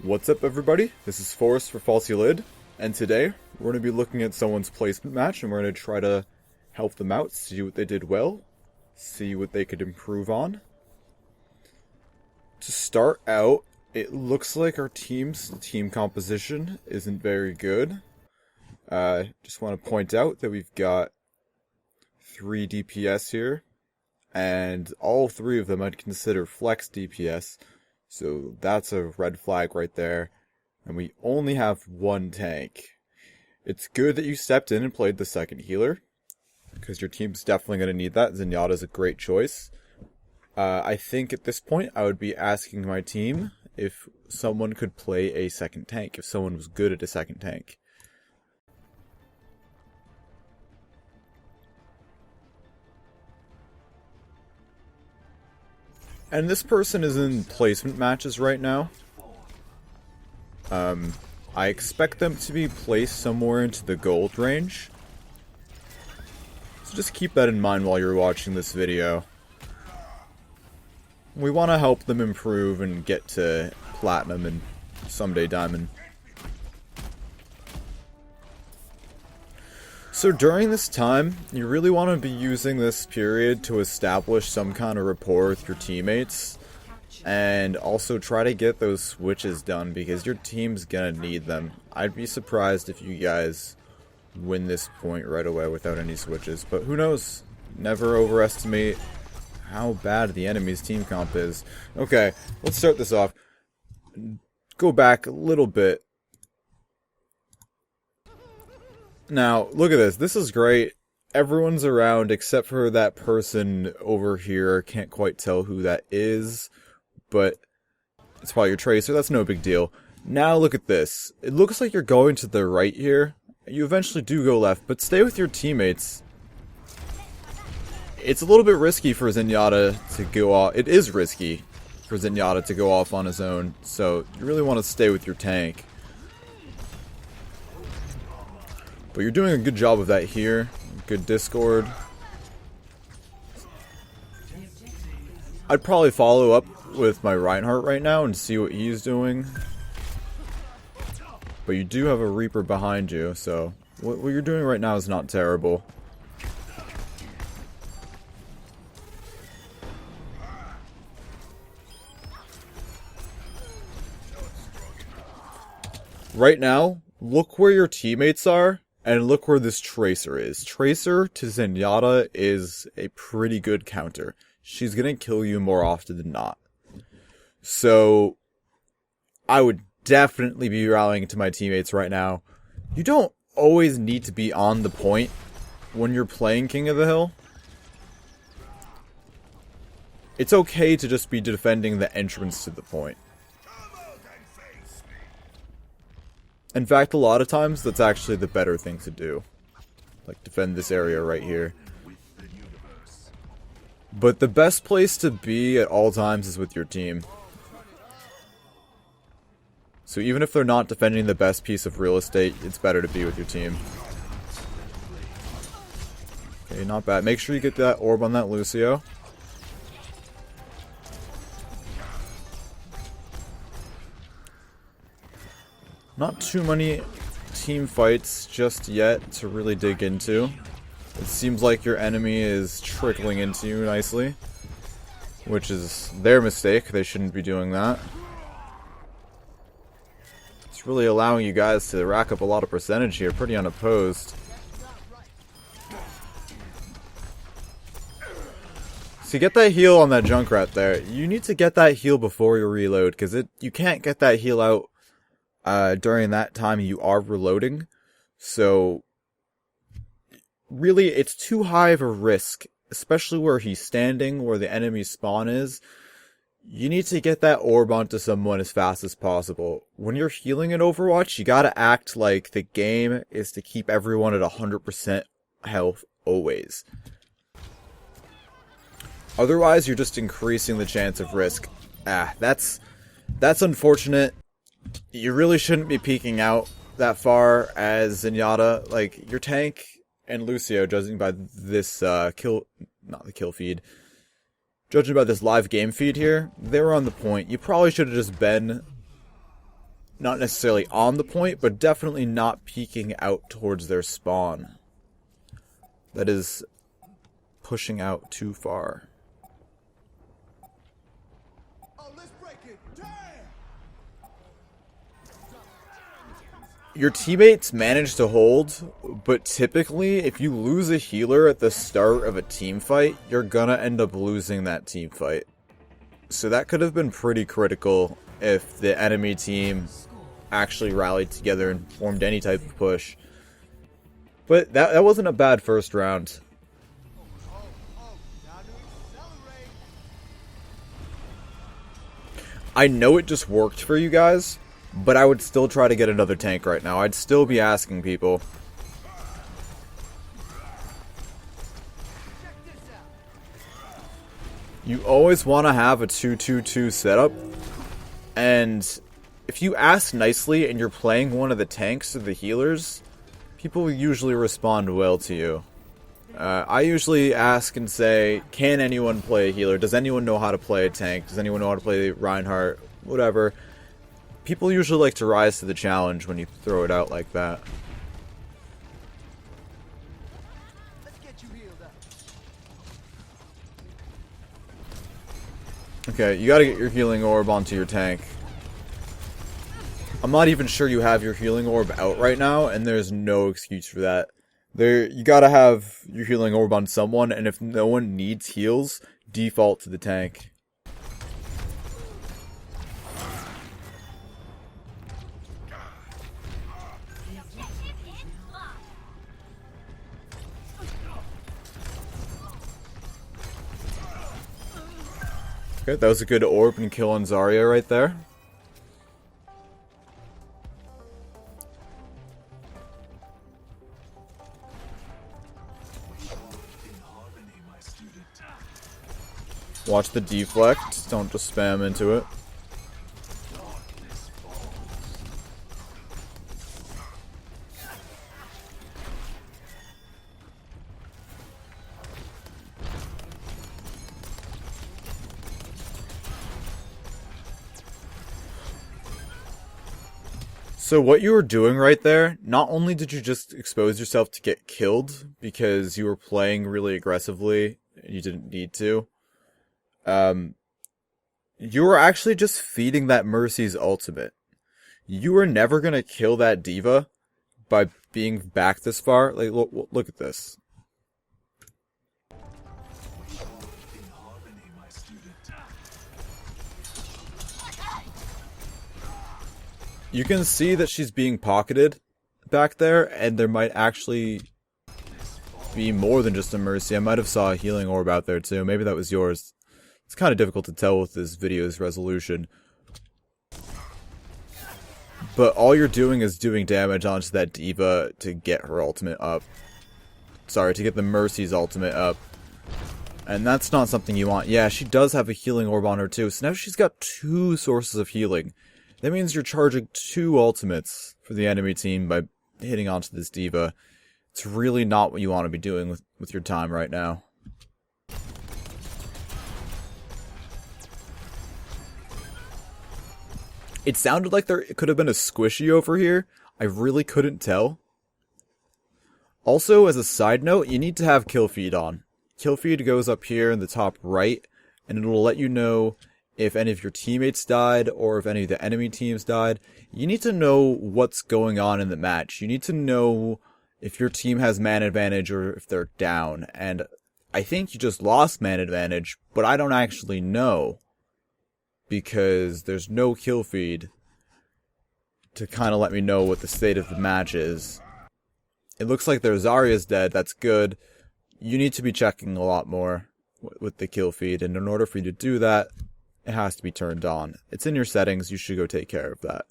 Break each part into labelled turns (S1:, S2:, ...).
S1: What's up everybody, this is Forrest for faultylid, and today we're going to be looking at someone's placement match and we're going to try to help them out, see what they did well, see what they could improve on. To start out, it looks like our team's team composition isn't very good. Just want to point out that we've got 3 DPS here, and all 3 of them I'd consider flex DPS. So that's a red flag right there. And we only have 1 tank. It's good that you stepped in and played the second healer, because your team's definitely going to need that. Zenyatta is a great choice. I think at this point I would be asking my team if someone could play a second tank, if someone was good at a second tank. And this person is in placement matches right now. I expect them to be placed somewhere into the gold range. So just keep that in mind while you're watching this video. We want to help them improve and get to platinum and someday diamond. So during this time, you really want to be using this period to establish some kind of rapport with your teammates. And also try to get those switches done because your team's gonna need them. I'd be surprised if you guys win this point right away without any switches. But who knows? Never overestimate how bad the enemy's team comp is. Okay, let's start this off. Go back a little bit. Now, look at this. This is great. Everyone's around except for that person over here. Can't quite tell who that is, but it's probably your tracer. That's no big deal. Now look at this. It looks like you're going to the right here. You eventually do go left, but stay with your teammates. It's a little bit risky for Zenyatta to go off. It is risky for Zenyatta to go off on his own, so you really want to stay with your tank. But you're doing a good job of that here. Good Discord. I'd probably follow up with my Reinhardt right now and see what he's doing. But you do have a Reaper behind you, so what you're doing right now is not terrible. Right now, look where your teammates are. And look where this Tracer is. Tracer to Zenyatta is a pretty good counter. She's gonna kill you more often than not. So, I would definitely be rallying to my teammates right now. You don't always need to be on the point when you're playing King of the Hill. It's okay to just be defending the entrance to the point. In fact, a lot of times, that's actually the better thing to do. Like, defend this area right here. But the best place to be at all times is with your team. So even if they're not defending the best piece of real estate, it's better to be with your team. Okay, not bad. Make sure you get that orb on that Lucio. Not too many team fights just yet to really dig into. It seems like your enemy is trickling into you nicely, which is their mistake. They shouldn't be doing that. It's really allowing you guys to rack up a lot of percentage here, pretty unopposed. So get that heal on that Junkrat there. You need to get that heal before you reload, because you can't get that heal out during that time you are reloading. So really it's too high of a risk, especially where he's standing, where the enemy spawn is. You need to get that orb onto someone as fast as possible. When you're healing in Overwatch, you gotta act like the game is to keep everyone at 100% health always. Otherwise you're just increasing the chance of risk. That's unfortunate. You really shouldn't be peeking out that far as Zenyatta. Like, your tank and Lucio, judging by this not the kill feed, judging by this live game feed here, they were on the point. You probably should have just been not necessarily on the point, but definitely not peeking out towards their spawn. That is pushing out too far. Your teammates manage to hold, but typically, if you lose a healer at the start of a team fight, you're gonna end up losing that team fight. So that could have been pretty critical if the enemy team actually rallied together and formed any type of push. But that wasn't a bad first round. I know it just worked for you guys, but I would still try to get another tank right now. I'd still be asking people. You always want to have a 2-2-2 setup. And if you ask nicely and you're playing one of the tanks or the healers, people usually respond well to you. I usually ask and say, can anyone play a healer? Does anyone know how to play a tank? Does anyone know how to play Reinhardt? Whatever. People usually like to rise to the challenge when you throw it out like that. Okay, you gotta get your healing orb onto your tank. I'm not even sure you have your healing orb out right now, and there's no excuse for that. You gotta have your healing orb on someone, and if no one needs heals, default to the tank. Okay, that was a good orb and kill on Zarya right there. Watch the deflect, don't just spam into it. So what you were doing right there, not only did you just expose yourself to get killed because you were playing really aggressively and you didn't need to, you were actually just feeding that Mercy's ultimate. You were never going to kill that diva by being back this far. Like, look at this. You can see that she's being pocketed back there, and there might actually be more than just a Mercy. I might have saw a healing orb out there too. Maybe that was yours. It's kind of difficult to tell with this video's resolution. But all you're doing is doing damage onto that diva to get her ultimate up. Sorry, to get the Mercy's ultimate up. And that's not something you want. Yeah, she does have a healing orb on her too, so now she's got 2 sources of healing. That means you're charging 2 ultimates for the enemy team by hitting onto this diva. It's really not what you want to be doing with your time right now. It sounded like there could have been a squishy over here. I really couldn't tell. Also, as a side note, you need to have kill feed on. Kill feed goes up here in the top right, and it'll let you know if any of your teammates died, or if any of the enemy teams died. You need to know what's going on in the match. You need to know if your team has man advantage or if they're down. And I think you just lost man advantage, but I don't actually know, because there's no kill feed to kind of let me know what the state of the match is. It looks like their Zarya's dead. That's good. You need to be checking a lot more with the kill feed, and in order for you to do that, it has to be turned on. It's in your settings. You should go take care of that.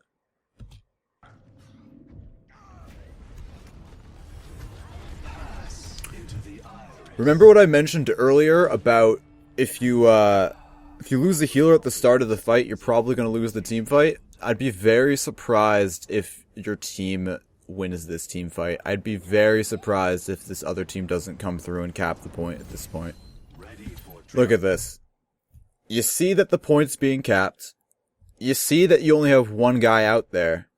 S1: Remember what I mentioned earlier about if you lose the healer at the start of the fight, you're probably going to lose the team fight? I'd be very surprised if your team wins this team fight. I'd be very surprised if this other team doesn't come through and cap the point at this point. Look at this. You see that the point's being capped. You see that you only have one guy out there.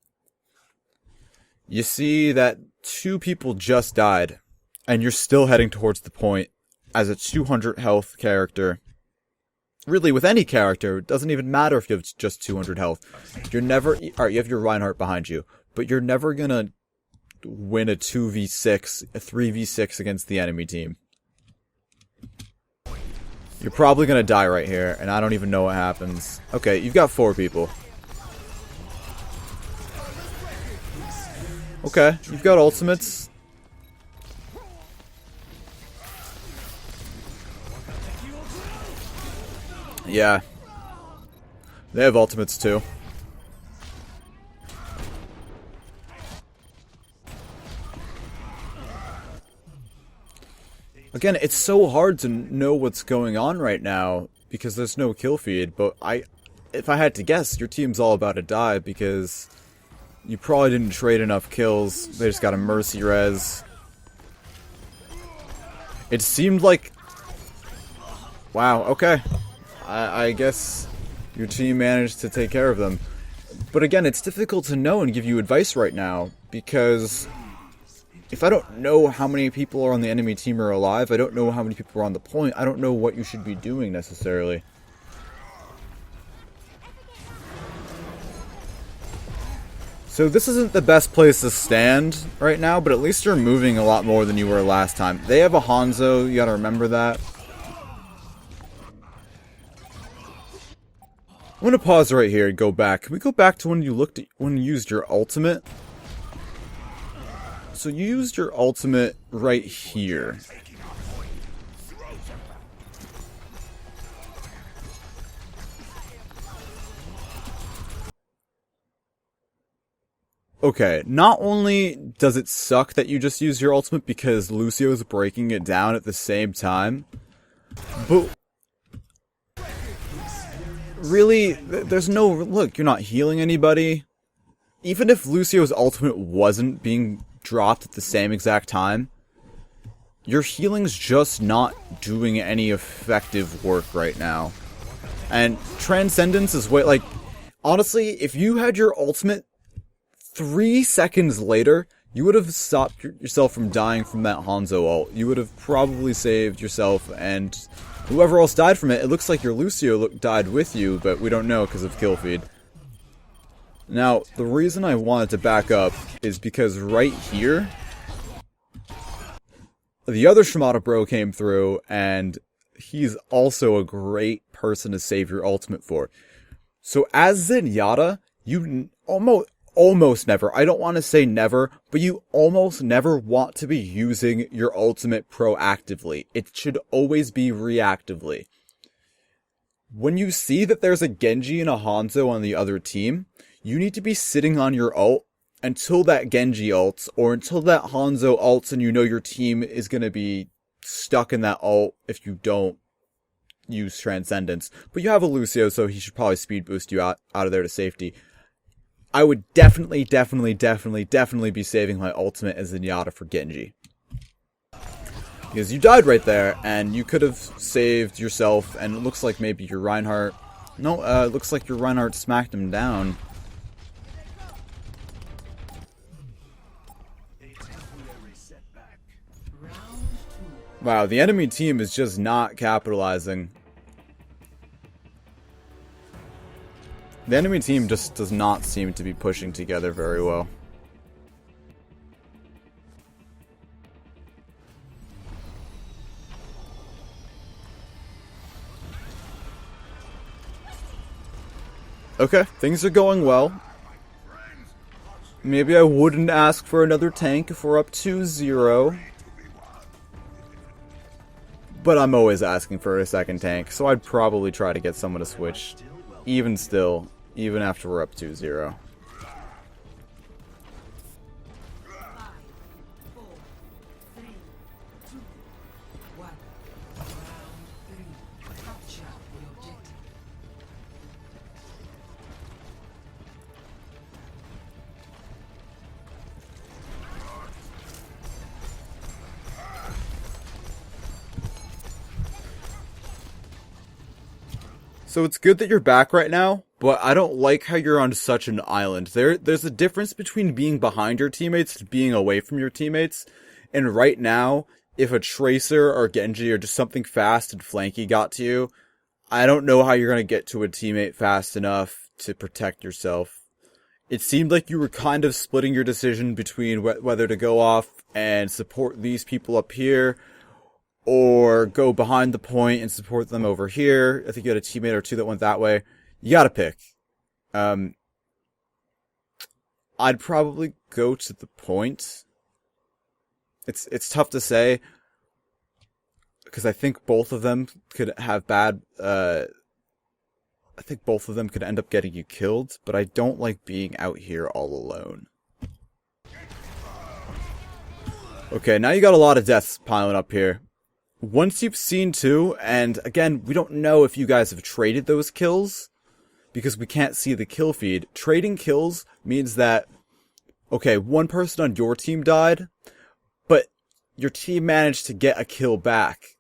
S1: You see that 2 people just died, and you're still heading towards the point as a 200 health character. Really, with any character, it doesn't even matter if you have just 200 health. You're never... Alright, you have your Reinhardt behind you, but you're never gonna win a 2v6, a 3v6 against the enemy team. You're probably gonna die right here, and I don't even know what happens. Okay, you've got 4 people. Okay, you've got ultimates. Yeah. They have ultimates too. Again, it's so hard to know what's going on right now because there's no kill feed, but if I had to guess, your team's all about to die because you probably didn't trade enough kills. They just got a mercy res. It seemed like... Wow, okay. I guess your team managed to take care of them. But again, it's difficult to know and give you advice right now, because if I don't know how many people are on the enemy team are alive, I don't know how many people are on the point, I don't know what you should be doing necessarily. So this isn't the best place to stand right now, but at least you're moving a lot more than you were last time. They have a Hanzo, you gotta remember that. I'm gonna pause right here and go back. Can we go back to when you used your ultimate? So you used your ultimate right here. Okay, not only does it suck that you just used your ultimate because Lucio's breaking it down at the same time, but really, there's no... Look, you're not healing anybody. Even if Lucio's ultimate wasn't being dropped at the same exact time, your healing's just not doing any effective work right now. And Transcendence is what, like... Honestly, if you had your ultimate 3 seconds later, you would have stopped yourself from dying from that Hanzo ult. You would have probably saved yourself and... whoever else died from it. It looks like your Lucio died with you, but we don't know because of kill feed. Now, the reason I wanted to back up is because right here, the other Shimada bro came through, and he's also a great person to save your ultimate for. So as Zenyatta, you almost never, I don't want to say never, but you almost never want to be using your ultimate proactively. It should always be reactively. When you see that there's a Genji and a Hanzo on the other team, you need to be sitting on your ult until that Genji ults, or until that Hanzo ults and you know your team is going to be stuck in that ult if you don't use Transcendence. But you have a Lucio, so he should probably speed boost you out of there to safety. I would definitely be saving my ultimate as Zenyatta for Genji. Because you died right there, and you could have saved yourself, and it looks like maybe your Reinhardt... No, it looks like your Reinhardt smacked him down. Wow, the enemy team is just not capitalizing. The enemy team just does not seem to be pushing together very well. Okay, things are going well. Maybe I wouldn't ask for another tank if we're up 2-0. But I'm always asking for a second tank, so I'd probably try to get someone to switch. Even still, even after we're up 2-0. So it's good that you're back right now, but I don't like how you're on such an island. There's a difference between being behind your teammates and being away from your teammates. And right now, if a Tracer or Genji or just something fast and flanky got to you, I don't know how you're going to get to a teammate fast enough to protect yourself. It seemed like you were kind of splitting your decision between whether to go off and support these people up here, or go behind the point and support them over here. I think you had a teammate or two that went that way. You gotta pick. I'd probably go to the point. It's tough to say, because I think both of them could have bad, I think both of them could end up getting you killed, but I don't like being out here all alone. Okay, now you got a lot of deaths piling up here. Once you've seen two, and again, we don't know if you guys have traded those kills, because we can't see the kill feed. Trading kills means that, okay, one person on your team died, but your team managed to get a kill back.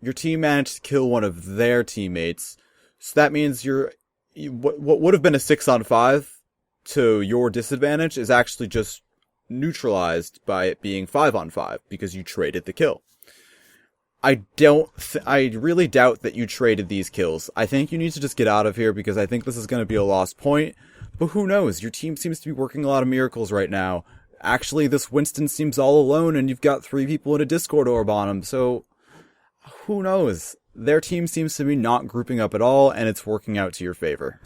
S1: Your team managed to kill one of their teammates. So that means what would have been a 6-on-5 to your disadvantage is actually just neutralized by it being 5-on-5 because you traded the kill. I really doubt that you traded these kills. I think you need to just get out of here because I think this is going to be a lost point. But who knows? Your team seems to be working a lot of miracles right now. Actually, this Winston seems all alone and you've got 3 people in a Discord orb on him. So, who knows? Their team seems to be not grouping up at all and it's working out to your favor.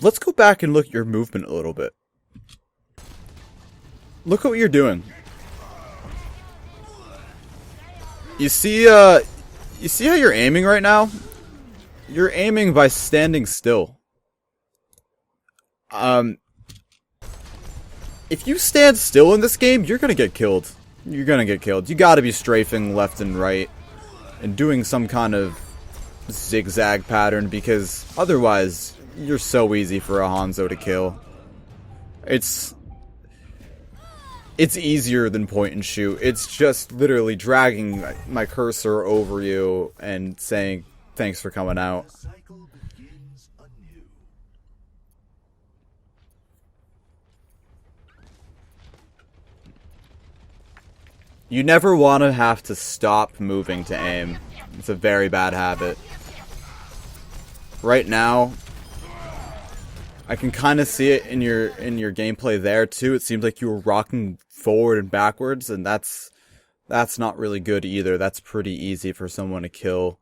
S1: Let's go back and look at your movement a little bit. Look at what you're doing. You see how you're aiming right now? You're aiming by standing still. If you stand still in this game, you're gonna get killed. You're gonna get killed. You gotta be strafing left and right and doing some kind of zigzag pattern because otherwise you're so easy for a Hanzo to kill. It's easier than point and shoot. It's just literally dragging my cursor over you and saying, thanks for coming out. You never want to have to stop moving to aim. It's a very bad habit. Right now, I can kind of see it in your gameplay there too. It seems like you were rocking forward and backwards, and that's not really good either. That's pretty easy for someone to kill.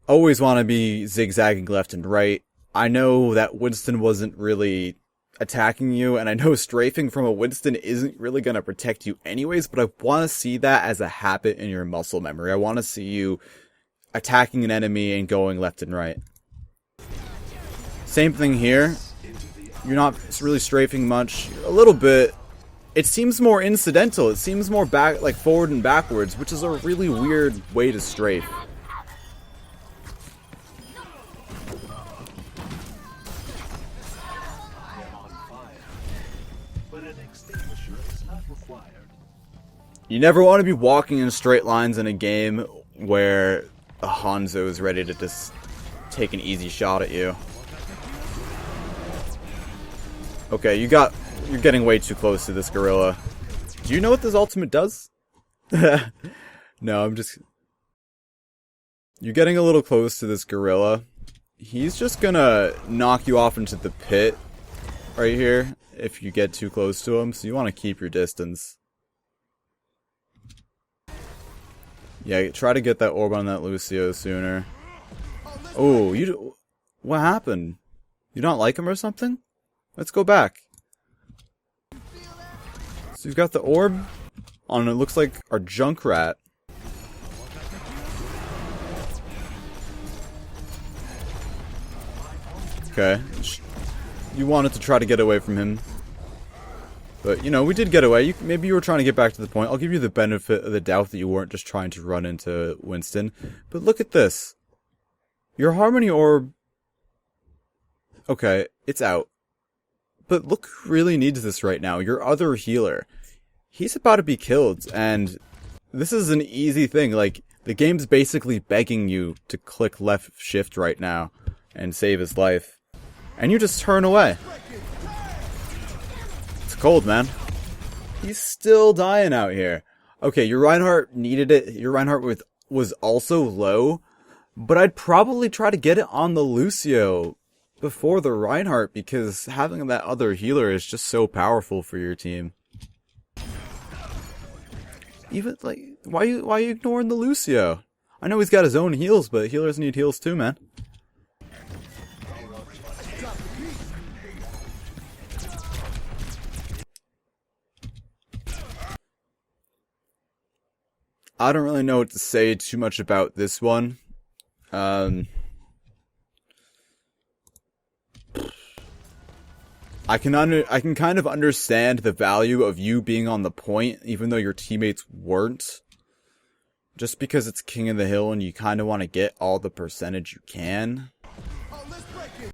S1: Always want to be zigzagging left and right. I know that Winston wasn't really attacking you, and I know strafing from a Winston isn't really going to protect you anyways, but I want to see that as a habit in your muscle memory. I want to see you attacking an enemy and going left and right. Same thing here. You're not really strafing much. A little bit. It seems more incidental. It seems more back, like forward and backwards, which is a really weird way to strafe. You never want to be walking in straight lines in a game where a Hanzo is ready to just take an easy shot at you. Okay, you're getting way too close to this gorilla. Do you know what this ultimate does? No, you're getting a little close to this gorilla. He's just gonna knock you off into the pit right here if you get too close to him, so you want to keep your distance. Yeah, try to get that orb on that Lucio sooner. Oh, what happened? You don't like him or something? Let's go back. So you've got the orb on, it looks like our Junkrat. Okay. You wanted to try to get away from him. But, you know, we did get away. Maybe you were trying to get back to the point. I'll give you the benefit of the doubt that you weren't just trying to run into Winston. But look at this. Your Harmony Orb... Okay, it's out. But look who really needs this right now. Your other healer. he's about to be killed, and this is an easy thing. Like, the game's basically begging you to click left shift right now and save his life. And you just turn away. It's cold, man. He's still dying out here. Okay, your Reinhardt needed it. Your Reinhardt was also low, but I'd probably try to get it on the Lucio before the Reinhardt, because having that other healer is just so powerful for your team. Even, like, why are you ignoring the Lucio? I know he's got his own heals, but healers need heals too, man. I don't really know what to say too much about this one. I can kind of understand the value of you being on the point, even though your teammates weren't. Just because it's King of the Hill and you kind of want to get all the percentage you can.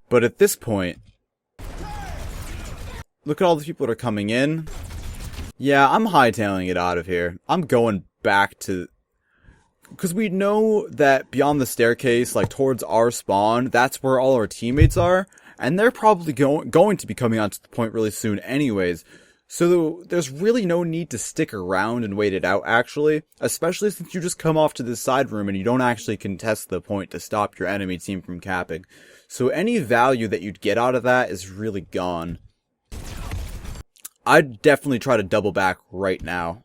S1: But at this point, look at all the people that are coming in. Yeah, I'm hightailing it out of here. I'm going back to... Because we know that beyond the staircase, like towards our spawn, that's where all our teammates are. And they're probably going to be coming onto the point really soon anyways. So there's really no need to stick around and wait it out, actually. Especially since you just come off to this side room and you don't actually contest the point to stop your enemy team from capping. So any value that you'd get out of that is really gone. I'd definitely try to double back right now.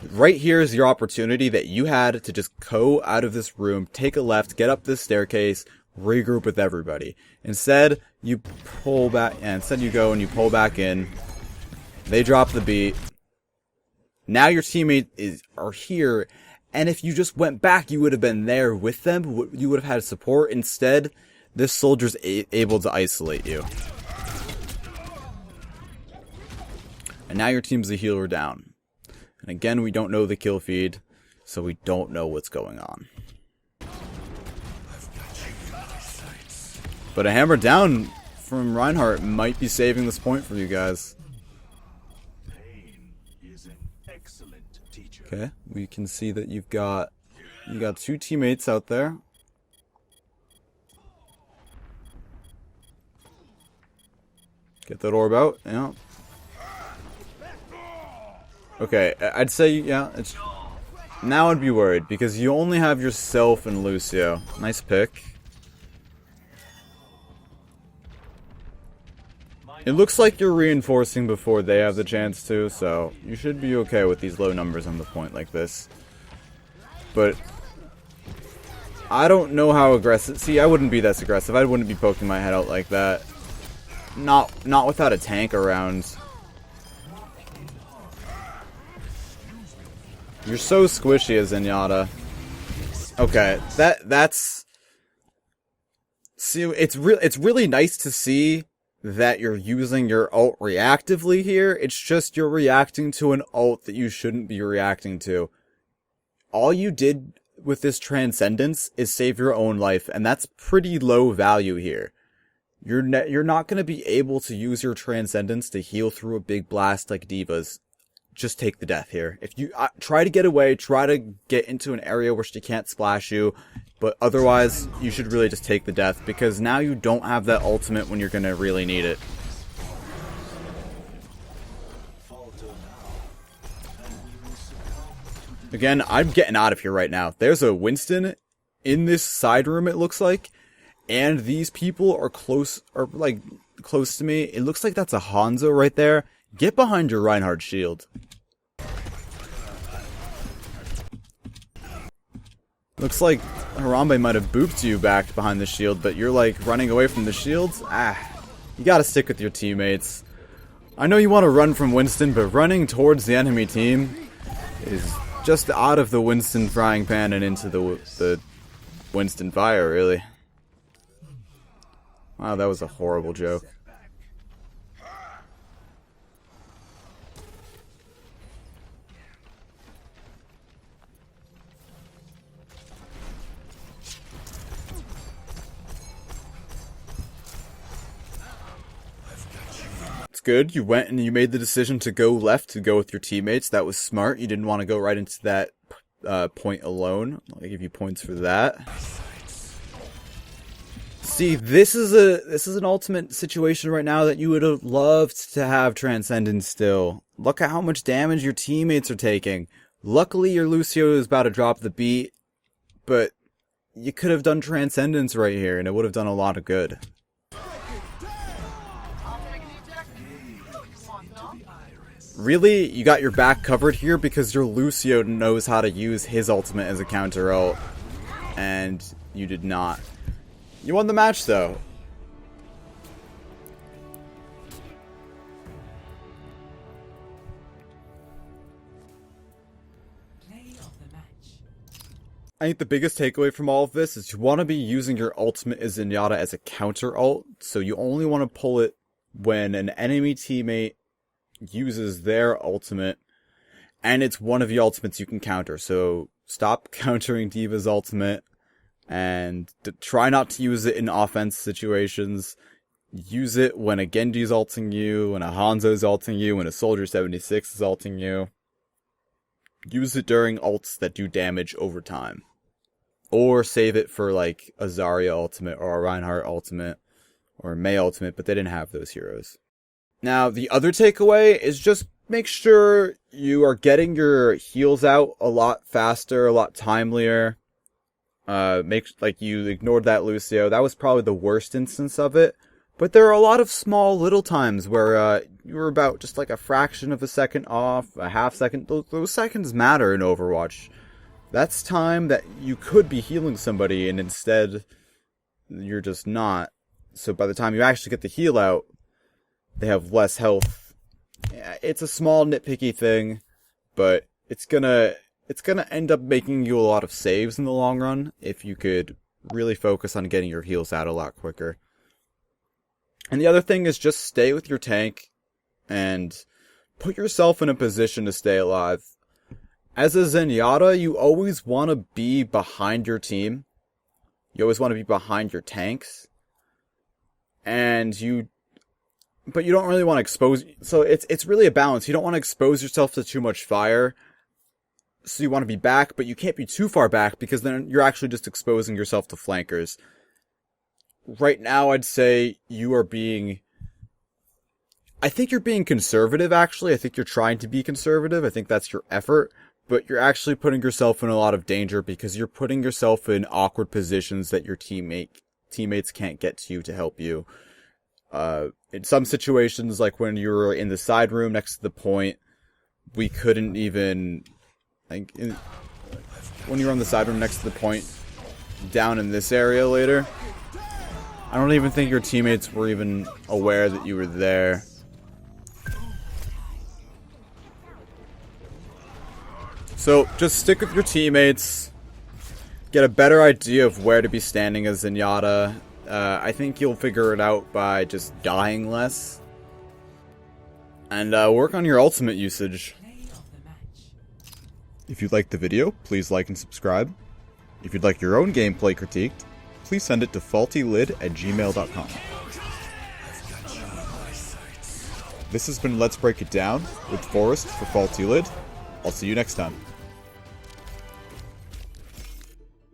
S1: Right here is your opportunity that you had to just go out of this room, take a left, get up this staircase, regroup with everybody. Instead, you pull back, and instead you go and you pull back in. They drop the beat. Now your teammates are here, and if you just went back, you would have been there with them. You would have had support. Instead, this soldier's able to isolate you. And now your team's a healer down. And again, we don't know the kill feed, so we don't know what's going on. But a hammer down from Reinhardt might be saving this point for you guys. Okay, we can see that you got two teammates out there. Get that orb out, yeah. Okay, I'd say, yeah, now I'd be worried, because you only have yourself and Lucio. Nice pick. It looks like you're reinforcing before they have the chance to, so you should be okay with these low numbers on the point like this. But I don't know how aggressive. See, I wouldn't be this aggressive. I wouldn't be poking my head out like that. Not without a tank around. You're so squishy as Zenyatta. Okay, that's. See, it's really nice to see that you're using your ult reactively here. It's just you're reacting to an ult that you shouldn't be reacting to. All you did with this Transcendence is save your own life, and that's pretty low value here. You're not going to be able to use your Transcendence to heal through a big blast like D.Va's. Just take the death here. If you try to get away, try to get into an area where she can't splash you, but otherwise, you should really just take the death, because now you don't have that ultimate when you're going to really need it. Again, I'm getting out of here right now. There's a Winston in this side room, it looks like, and these people are close to me. It looks like that's a Hanzo right there. Get behind your Reinhardt shield. Looks like Harambe might have booped you back behind the shield, but you're like running away from the shields? You gotta stick with your teammates. I know you want to run from Winston, but running towards the enemy team is just out of the Winston frying pan and into the Winston fire, really. Wow, that was a horrible joke. That's good. You went and you made the decision to go left, to go with your teammates. That was smart. You didn't want to go right into that point alone. I'll give you points for that. See, this is an ultimate situation right now that you would have loved to have Transcendence still. Look at how much damage your teammates are taking. Luckily, your Lucio is about to drop the beat, but you could have done Transcendence right here, and it would have done a lot of good. Really, you got your back covered here because your Lucio knows how to use his ultimate as a counter ult, and you did not. You won the match, though. I think the biggest takeaway from all of this is you want to be using your ultimate as Zenyatta as a counter ult, so you only want to pull it when an enemy teammate uses their ultimate, and it's one of the ultimates you can counter. So stop countering D.Va's ultimate, and try not to use it in offense situations. Use it when a Genji's ulting you, when a Hanzo's ulting you, when a Soldier 76 is ulting you. Use it during ults that do damage over time. Or save it for like a Zarya ultimate, or a Reinhardt ultimate, or a Mei ultimate, but they didn't have those heroes. Now, the other takeaway is just make sure you are getting your heals out a lot faster, a lot timelier. Like you ignored that Lucio. That was probably the worst instance of it. But there are a lot of small little times where you were about just like a fraction of a second off, a half second. Those seconds matter in Overwatch. That's time that you could be healing somebody, and instead you're just not. So by the time you actually get the heal out, they have less health. It's a small nitpicky thing, but it's gonna end up making you a lot of saves in the long run if you could really focus on getting your heals out a lot quicker. And the other thing is just stay with your tank and put yourself in a position to stay alive. As a Zenyatta, you always want to be behind your team. You always want to be behind your tanks. But you don't really want to expose... So it's really a balance. You don't want to expose yourself to too much fire. So you want to be back, but you can't be too far back because then you're actually just exposing yourself to flankers. Right now, I'd say you are being... I think you're being conservative, actually. I think you're trying to be conservative. I think that's your effort. But you're actually putting yourself in a lot of danger because you're putting yourself in awkward positions that your teammates can't get to you to help you. In some situations, like when you were in the side room next to the point, we couldn't even... when you were on the side room next to the point, down in this area later, I don't even think your teammates were even aware that you were there. So, just stick with your teammates, get a better idea of where to be standing as Zenyatta. I think you'll figure it out by just dying less. And work on your ultimate usage. If you liked the video, please like and subscribe. If you'd like your own gameplay critiqued, please send it to faultylid@gmail.com. This has been Let's Break It Down with Forrest for Faulty Lid. I'll see you next time.